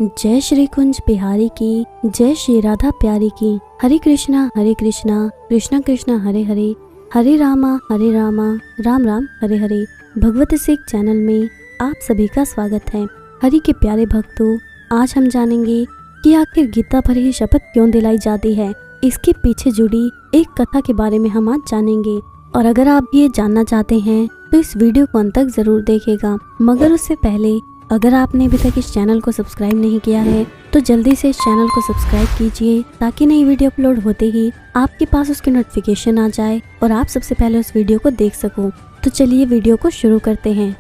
जय श्री कुंज बिहारी की, जय श्री राधा प्यारी की। हरे कृष्णा कृष्णा कृष्णा हरे हरे, हरे रामा राम राम हरे हरे। भगवत सिख चैनल में आप सभी का स्वागत है। हरि के प्यारे भक्तों, आज हम जानेंगे कि आखिर गीता पर ही शपथ क्यों दिलाई जाती है। इसके पीछे जुड़ी एक कथा के बारे में हम आज जानेंगे। और अगर आप ये जानना चाहते हैं तो इस वीडियो को अंत तक जरूर देखिएगा। मगर उससे पहले अगर आपने अभी तक इस चैनल को सब्सक्राइब नहीं किया है तो जल्दी से इस चैनल को सब्सक्राइब कीजिए, ताकि नई वीडियो अपलोड होते ही आपके पास उसकी नोटिफिकेशन आ जाए और आप सबसे पहले उस वीडियो को देख सको। तो चलिए वीडियो को शुरू करते हैं।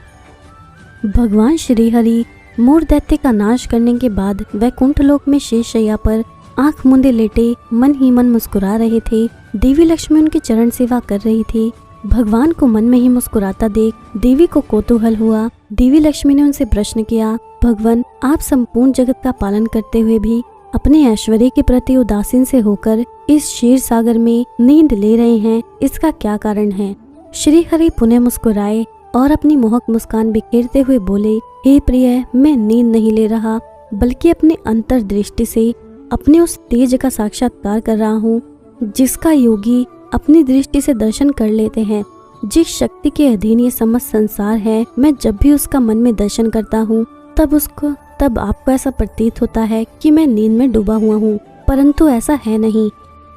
भगवान श्री हरि मूर दैत्य का नाश करने के बाद वैकुंठ लोक में शेष शैया पर आंख मूंदे लेटे मन ही मन मुस्कुरा रहे थे। देवी लक्ष्मी उनकी चरण सेवा कर रही थी। भगवान को मन में ही मुस्कुराता देख देवी को कौतूहल हुआ। देवी लक्ष्मी ने उनसे प्रश्न किया, भगवान, आप संपूर्ण जगत का पालन करते हुए भी अपने ऐश्वर्य के प्रति उदासीन से होकर इस क्षीर सागर में नींद ले रहे हैं, इसका क्या कारण है? श्री हरि पुनः मुस्कुराए और अपनी मोहक मुस्कान बिखेरते हुए बोले, हे प्रिय, मैं नींद नहीं ले रहा, बल्कि अपने अंतर्दृष्टि से अपने उस तेज का साक्षात्कार कर रहा हूँ, जिसका योगी अपनी दृष्टि से दर्शन कर लेते हैं। जिस शक्ति के अधीन ये समस्त संसार है, मैं जब भी उसका मन में दर्शन करता हूँ तब आपको ऐसा प्रतीत होता है कि मैं नींद में डूबा हुआ हूँ, परंतु ऐसा है नहीं।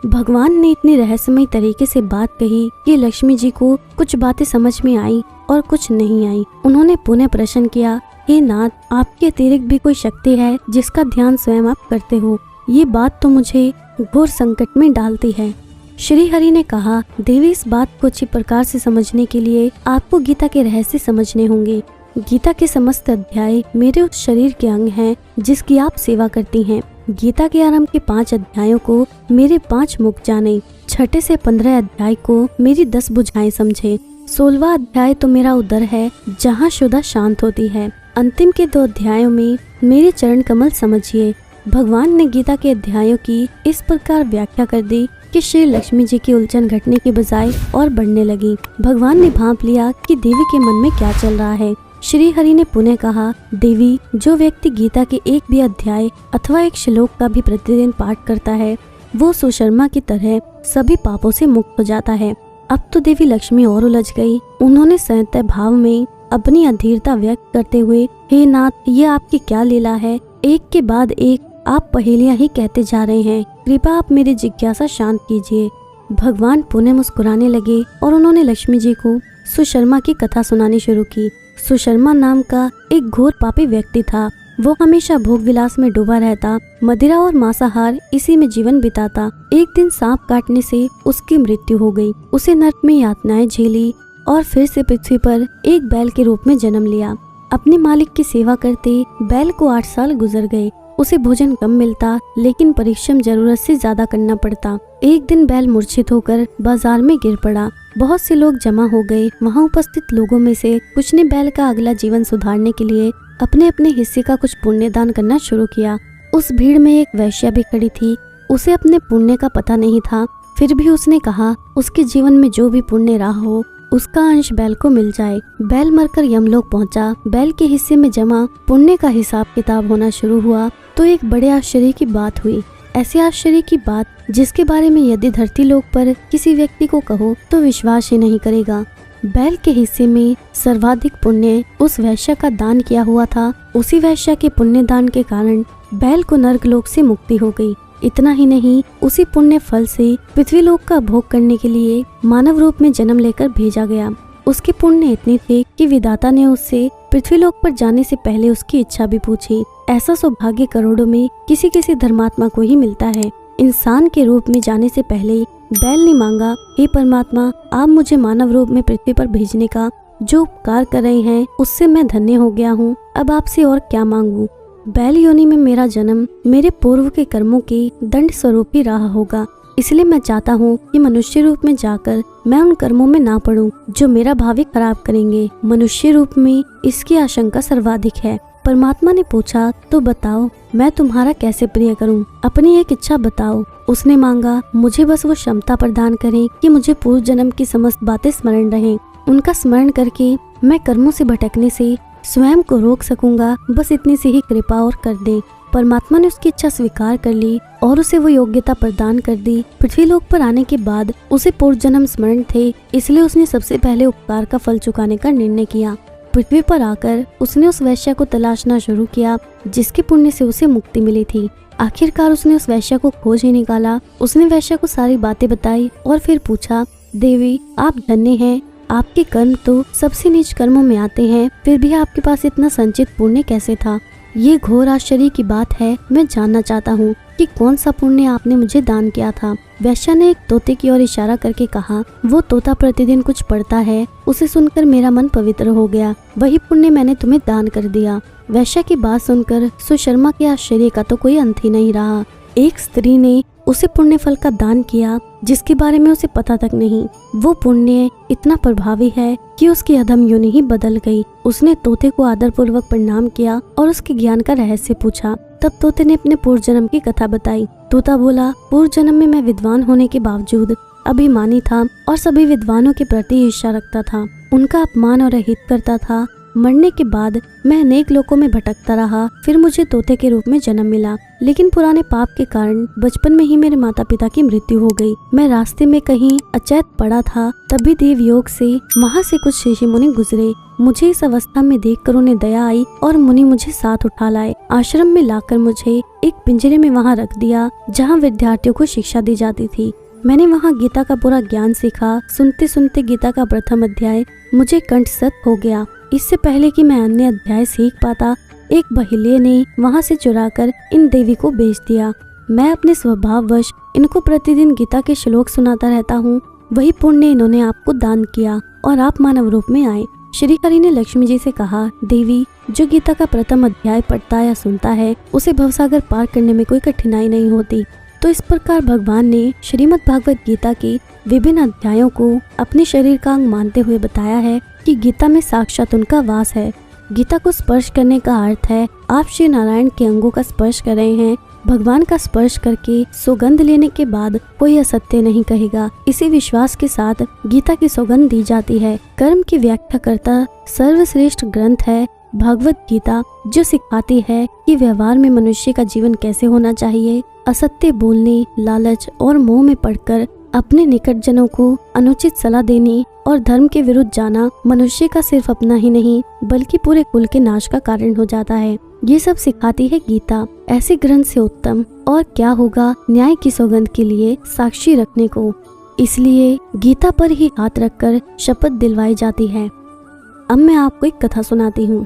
भगवान ने इतनी रहस्यमय तरीके से बात कही कि लक्ष्मी जी को कुछ बातें समझ में आई और कुछ नहीं आई। उन्होंने पुनः प्रश्न किया, हे नाथ, आपके अतिरिक्त भी कोई शक्ति है जिसका ध्यान स्वयं आप करते हो? ये बात तो मुझे घोर संकट में डालती है। श्री हरि ने कहा, देवी, इस बात को अच्छी प्रकार से समझने के लिए आपको गीता के रहस्य समझने होंगे। गीता के समस्त अध्याय मेरे उस शरीर के अंग हैं जिसकी आप सेवा करती हैं। गीता के आरंभ के 5 अध्यायों को मेरे 5 मुख जाने, 6 से 15 अध्याय को मेरी 10 भुजाएं समझे, 16वां अध्याय तो मेरा उदर है जहाँ शुदा शांत होती है, अंतिम के 2 अध्यायों में मेरे चरण कमल समझिए। भगवान ने गीता के अध्यायों की इस प्रकार व्याख्या कर दी कि श्री लक्ष्मी जी की उलझन घटने के बजाय और बढ़ने लगी। भगवान ने भांप लिया कि देवी के मन में क्या चल रहा है। श्री हरि ने पुनः कहा, देवी, जो व्यक्ति गीता के एक भी अध्याय अथवा एक श्लोक का भी प्रतिदिन पाठ करता है, वो सुशर्मा की तरह सभी पापों से मुक्त हो जाता है। अब तो देवी लक्ष्मी और उलझ गई। उन्होंने संयत भाव में अपनी अधीरता व्यक्त करते हुए, हे नाथ, ये आपकी क्या लीला है? एक के बाद एक आप पहेलियां ही कहते जा रहे हैं, कृपा आप मेरी जिज्ञासा शांत कीजिए। भगवान पुनः मुस्कुराने लगे और उन्होंने लक्ष्मी जी को सुशर्मा की कथा सुनानी शुरू की। सुशर्मा नाम का एक घोर पापी व्यक्ति था। वो हमेशा भोग विलास में डूबा रहता, मदिरा और मांसाहार इसी में जीवन बिताता। एक दिन सांप काटने से उसकी मृत्यु हो गई। उसे नरक में यातनाएं झेली और फिर से पृथ्वी पर एक बैल के रूप में जन्म लिया। अपने मालिक की सेवा करते बैल को 8 साल गुजर गए। उसे भोजन कम मिलता, लेकिन परिश्रम जरूरत से ज्यादा करना पड़ता। एक दिन बैल मूर्छित होकर बाजार में गिर पड़ा। बहुत से लोग जमा हो गए। वहां उपस्थित लोगों में से कुछ ने बैल का अगला जीवन सुधारने के लिए अपने अपने हिस्से का कुछ पुण्य दान करना शुरू किया। उस भीड़ में एक वैश्या भी खड़ी थी। उसे अपने पुण्य का पता नहीं था, फिर भी उसने कहा उसके जीवन में जो भी पुण्य रहा हो उसका अंश बैल को मिल जाए। बैल मरकर यमलोक पहुंचा। बैल के हिस्से में जमा पुण्य का हिसाब किताब होना शुरू हुआ तो एक बड़े आश्चर्य की बात हुई। ऐसे आश्चर्य की बात जिसके बारे में यदि धरती लोक पर किसी व्यक्ति को कहो तो विश्वास ही नहीं करेगा। बैल के हिस्से में सर्वाधिक पुण्य उस वैश्य का दान किया हुआ था। उसी वैश्य के पुण्य दान के कारण बैल को नरक लोक से मुक्ति हो गई। इतना ही नहीं, उसी पुण्य फल से पृथ्वी लोक का भोग करने के लिए मानव रूप में जन्म लेकर भेजा गया। उसके पुण्य इतने थे कि विधाता ने उससे पृथ्वी लोक पर जाने से पहले उसकी इच्छा भी पूछी। ऐसा सौभाग्य करोड़ों में किसी किसी धर्मात्मा को ही मिलता है। इंसान के रूप में जाने से पहले बैल ने मांगा, हे परमात्मा, आप मुझे मानव रूप में पृथ्वी पर भेजने का जो उपकार कर रहे हैं उससे मैं धन्य हो गया हूँ। अब आपसे और क्या मांगू? बैल योनि में मेरा जन्म मेरे पूर्व के कर्मों के दंड स्वरूप ही रहा होगा, इसलिए मैं चाहता हूँ कि मनुष्य रूप में जाकर मैं उन कर्मों में ना पड़ूं जो मेरा भावी खराब करेंगे। मनुष्य रूप में इसकी आशंका सर्वाधिक है। परमात्मा ने पूछा, तो बताओ मैं तुम्हारा कैसे प्रिय करूं? अपनी एक इच्छा बताओ। उसने मांगा, मुझे बस वो क्षमता प्रदान करें कि मुझे पूर्व जन्म की समस्त बातें स्मरण रहें। उनका स्मरण करके मैं कर्मों से भटकने से स्वयं को रोक सकूंगा, बस इतनी सी ही कृपा और कर दे। परमात्मा ने उसकी इच्छा स्वीकार कर ली और उसे वो योग्यता प्रदान कर दी। पृथ्वी लोक पर आने के बाद उसे पूर्व जन्म स्मरण थे, इसलिए उसने सबसे पहले उपकार का फल चुकाने का निर्णय किया। पृथ्वी पर आकर उसने उस वैश्या को तलाशना शुरू किया जिसके पुण्य से उसे मुक्ति मिली थी। आखिरकार उसने उस वैश्या को खोज ही निकाला। उसने वैश्या को सारी बातें बताई और फिर पूछा, देवी आप धन्य हैं, आपके कर्म तो सबसे नीच कर्मों में आते हैं, फिर भी आपके पास इतना संचित पुण्य कैसे था? ये घोर आश्चर्य की बात है। मैं जानना चाहता हूँ कि कौन सा पुण्य आपने मुझे दान किया था। वैश्या ने एक तोते की ओर इशारा करके कहा, वो तोता प्रतिदिन कुछ पढ़ता है, उसे सुनकर मेरा मन पवित्र हो गया, वही पुण्य मैंने तुम्हें दान कर दिया। वैश्या की बात सुनकर सुशर्मा के आश्चर्य का तो कोई अंत ही नहीं रहा। एक स्त्री ने उसे पुण्य फल का दान किया जिसके बारे में उसे पता तक नहीं। वो पुण्य इतना प्रभावी है कि उसकी अधम योनि ही बदल गई। उसने तोते को आदर पूर्वक प्रणाम किया और उसके ज्ञान का रहस्य पूछा। तब तोते ने अपने पूर्व जन्म की कथा बताई। तोता बोला, पूर्व जन्म में मैं विद्वान होने के बावजूद अभिमानी था और सभी विद्वानों के प्रति ईर्ष्या रखता था, उनका अपमान और अहित करता था। मरने के बाद मैं अनेक लोकों में भटकता रहा, फिर मुझे तोते के रूप में जन्म मिला, लेकिन पुराने पाप के कारण बचपन में ही मेरे माता पिता की मृत्यु हो गई। मैं रास्ते में कहीं अचेत पड़ा था, तभी देव योग से वहाँ से कुछ ऋषि मुनि गुजरे। मुझे इस अवस्था में देखकर उन्हें दया आई और मुनि मुझे साथ उठा लाए। आश्रम में लाकर मुझे एक पिंजरे में वहाँ रख दिया जहाँ विद्यार्थियों को शिक्षा दी जाती थी। मैंने वहाँ गीता का पूरा ज्ञान सीखा। सुनते सुनते गीता का प्रथम अध्याय मुझे कंठस्थ हो गया। इससे पहले कि मैं अन्य अध्याय सीख पाता, एक बहेलिये ने वहाँ से चुराकर इन देवी को बेच दिया। मैं अपने स्वभाववश इनको प्रतिदिन गीता के श्लोक सुनाता रहता हूँ। वही पुण्य इन्होंने आपको दान किया और आप मानव रूप में आए। श्री हरि ने लक्ष्मी जी से कहा, देवी जो गीता का प्रथम अध्याय पढ़ता या सुनता है उसे भवसागर पार करने में कोई कठिनाई नहीं होती। तो इस प्रकार भगवान ने श्रीमद् भागवत गीता के विभिन्न अध्यायों को अपने शरीर का अंग मानते हुए बताया है कि गीता में साक्षात उनका वास है। गीता को स्पर्श करने का अर्थ है आप श्री नारायण के अंगों का स्पर्श कर रहे हैं। भगवान का स्पर्श करके सौगंध लेने के बाद कोई असत्य नहीं कहेगा। इसी विश्वास के साथ गीता की सौगंध दी जाती है। कर्म की व्याख्या करता सर्वश्रेष्ठ ग्रंथ है भागवत गीता, जो सिखाती है कि व्यवहार में मनुष्य का जीवन कैसे होना चाहिए। असत्य बोलने, लालच और मोह में पड़कर अपने निकट जनों को अनुचित सलाह देने और धर्म के विरुद्ध जाना मनुष्य का सिर्फ अपना ही नहीं बल्कि पूरे कुल के नाश का कारण हो जाता है। ये सब सिखाती है गीता। ऐसे ग्रंथ से उत्तम और क्या होगा न्याय की सौगंध के लिए साक्षी रखने को। इसलिए गीता पर ही हाथ रखकर शपथ दिलवाई जाती है। अब मैं आपको एक कथा सुनाती हूँ।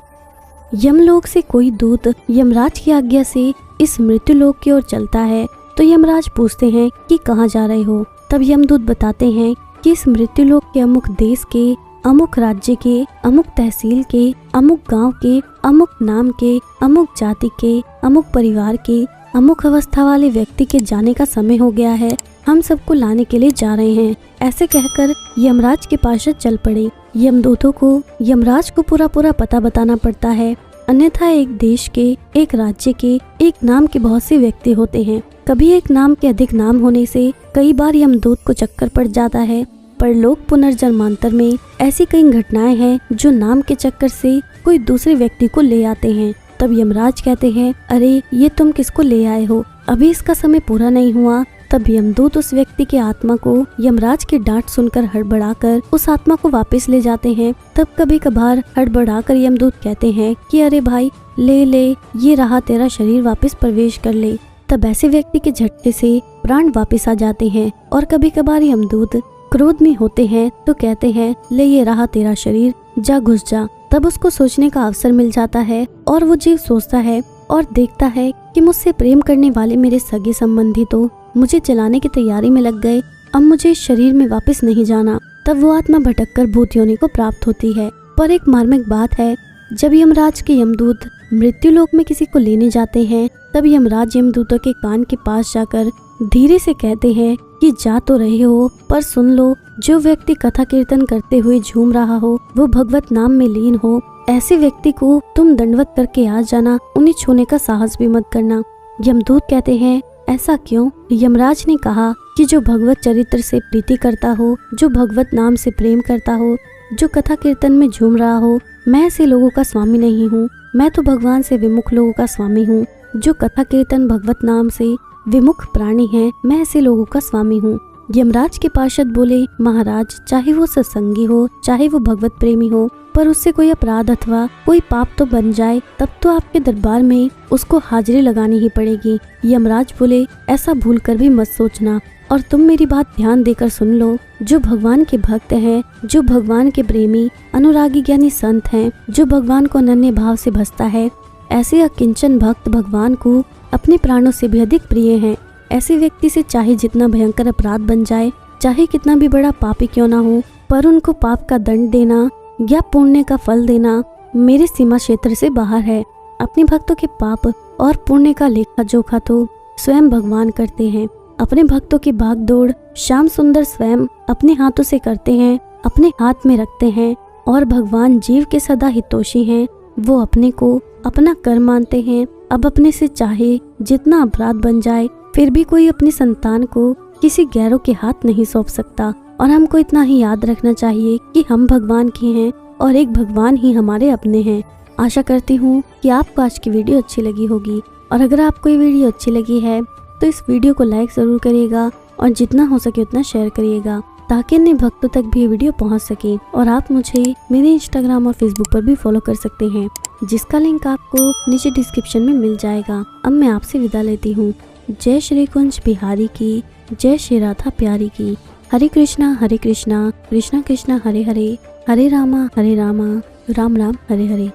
यमलोक से कोई दूत यमराज की आज्ञा से इस मृत्युलोक की ओर चलता है तो यमराज पूछते हैं कि कहाँ जा रहे हो। तब यमदूत बताते हैं कि इस मृत्युलोक के अमुक देश के, अमुक राज्य के, अमुक तहसील के, अमुक गांव के, अमुक नाम के, अमुक जाति के, अमुक परिवार के, अमुक अवस्था वाले व्यक्ति के जाने का समय हो गया है, हम सबको लाने के लिए जा रहे हैं। ऐसे कहकर यमराज के पार्षद चल पड़े। यमदूतों को यमराज को पूरा पूरा पता बताना पड़ता है, अन्यथा एक देश के, एक राज्य के, एक नाम के बहुत से व्यक्ति होते हैं। कभी एक नाम के अधिक नाम होने से कई बार यमदूत को चक्कर पड़ जाता है। परलोक पुनर्जन्मांतर में ऐसी कई घटनाएं हैं जो नाम के चक्कर से कोई दूसरे व्यक्ति को ले आते हैं। तब यमराज कहते हैं, अरे ये तुम किसको ले आए हो, अभी इसका समय पूरा नहीं हुआ। तब यमदूत उस व्यक्ति के आत्मा को यमराज की डांट सुनकर हड़बड़ाकर उस आत्मा को वापस ले जाते हैं। तब कभी कभार हड़बड़ाकर यमदूत कहते हैं कि अरे भाई ले ले, ये रहा तेरा शरीर, वापस प्रवेश कर ले। तब ऐसे व्यक्ति के झटके से प्राण वापस आ जाते हैं। और कभी कभार यमदूत क्रोध में होते हैं तो कहते हैं, ले ये रहा तेरा शरीर, जा घुस जा। तब उसको सोचने का अवसर मिल जाता है और वो जीव सोचता है और देखता है कि मुझसे प्रेम करने वाले मेरे सगे संबंधी तो मुझे जलाने की तैयारी में लग गए, अब मुझे इस शरीर में वापस नहीं जाना। तब वो आत्मा भटककर भूत योनि को प्राप्त होती है। पर एक मार्मिक बात है, जब यमराज के यमदूत मृत्युलोक में किसी को लेने जाते हैं तब यमराज यमदूतों के कान के पास जाकर धीरे से कहते हैं कि जा तो रहे हो पर सुन लो, जो व्यक्ति कथा कीर्तन करते हुए झूम रहा हो वो भगवत नाम में लीन हो, ऐसे व्यक्ति को तुम दंडवत करके आ जाना, उन्हें छूने का साहस भी मत करना। यमदूत कहते हैं, ऐसा क्यों? यमराज ने कहा कि जो भगवत चरित्र से प्रीति करता हो, जो भगवत नाम से प्रेम करता हो, जो कथा कीर्तन में झूम रहा हो, मैं ऐसे लोगों का स्वामी नहीं हूँ, मैं तो भगवान से विमुख लोगों का स्वामी हूँ। जो कथा कीर्तन भगवत नाम से विमुख प्राणी हैं, मैं ऐसे लोगों का स्वामी हूँ। यमराज के पार्षद बोले, महाराज, चाहे वो सत्संगी हो, चाहे वो भगवत प्रेमी हो, पर उससे कोई अपराध अथवा कोई पाप तो बन जाए, तब तो आपके दरबार में उसको हाजिरी लगानी ही पड़ेगी। यमराज बोले, ऐसा भूल कर भी मत सोचना, और तुम मेरी बात ध्यान देकर सुन लो। जो भगवान के भक्त हैं, जो भगवान के प्रेमी अनुरागी ज्ञानी संत हैं, जो भगवान को अनन्य भाव से भजता है, ऐसे अकिंचन भक्त भगवान को अपने प्राणों से भी अधिक प्रिय हैं। ऐसे व्यक्ति से चाहे जितना भयंकर अपराध बन जाए, चाहे कितना भी बड़ा पापी क्यों ना हो, पर उनको पाप का दंड देना या पुण्य का फल देना मेरे सीमा क्षेत्र से बाहर है। अपने भक्तों के पाप और पुण्य का लेखा जोखा तो स्वयं भगवान करते हैं। अपने भक्तों की भाग दौड़ श्याम सुंदर स्वयं अपने हाथों से करते हैं, अपने हाथ में रखते हैं। और भगवान जीव के सदा हितोषी हैं। वो अपने को अपना कर्म मानते हैं। अब अपने से चाहे जितना अपराध बन जाए, फिर भी कोई अपनी संतान को किसी गैरों के हाथ नहीं सौंप सकता। और हमको इतना ही याद रखना चाहिए कि हम भगवान के हैं और एक भगवान ही हमारे अपने हैं। आशा करती हूँ कि आपको आज की वीडियो अच्छी लगी होगी, और अगर आपको ये वीडियो अच्छी लगी है तो इस वीडियो को लाइक जरूर करिएगा और जितना हो सके उतना शेयर करिएगा, ताकि अन्य भक्तों तक भी ये वीडियो पहुंच सके। और आप मुझे मेरे इंस्टाग्राम और फेसबुक पर भी फॉलो कर सकते हैं, जिसका लिंक आपको नीचे डिस्क्रिप्शन में मिल जाएगा। अब मैं आपसे विदा लेती हूँ। जय श्री कुंज बिहारी की, जय श्री राधा प्यारी की। हरे कृष्णा कृष्णा कृष्णा हरे हरे, हरे रामा राम राम हरे हरे।